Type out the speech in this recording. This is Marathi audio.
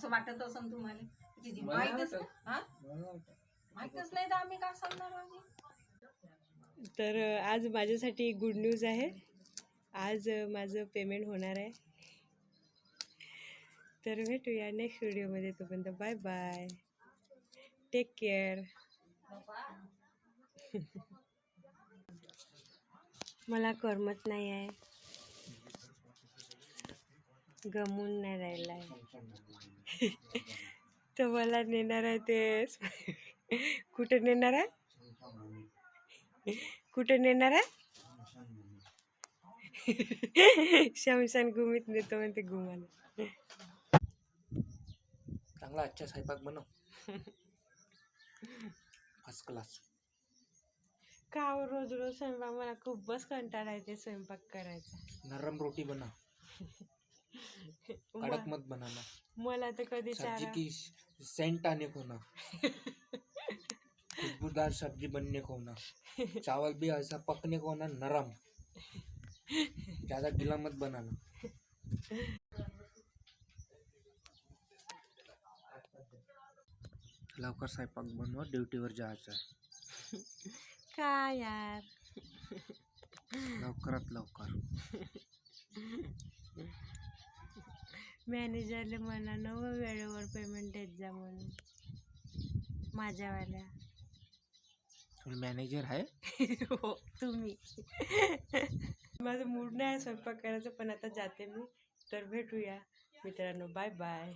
असं वाटत असं तुम्हाला तिची माहितच नाही तर आम्ही काय सांगणार आम्ही. तर आज माझ्यासाठी गुड न्यूज आहे. आज माझं पेमेंट होणार आहे. तर भेटूया नेक्स्ट व्हिडिओमध्ये. तोपर्यंत बाय बाय, टेक केअर. मला करमत नाही आहे, गमून नाही राहिला आहे. तर मला नेणार आहे ते कुठे नेणार आहे, कुठे नेणार आहे? शमशान भूमीत नेतो म्हणते घुमाला. चांगला अच्छा स्वयंपाक बनव. First class. का रोज रोज स्वयंपाक, मला खूपच कंटाळा येते स्वयंपाक करायचा. नरम रोटी बना, कड़क मत बनाना. मला तर कधी सब्जी की सेंट आने को ना, खुशबूदार सब्जी बनने को ना, चावल भी ऐसा पकने को ना नरम, ज्यादा गीला मत बनाना. लवकर स्वयंपाक बनवा, ड्युटीवर जायचं आहे. काय यार, लवकरात लवकर. मॅनेजरले म्हणा न वेळेवर पेमेंट देत जा म्हणून माझ्यावाल्या. तुम्ही मॅनेजर आहे? हो तुम्ही. माझं मूड नाही स्वयंपाक करायचं, पण आता जाते मी. तर भेटूया मित्रांनो, बाय बाय.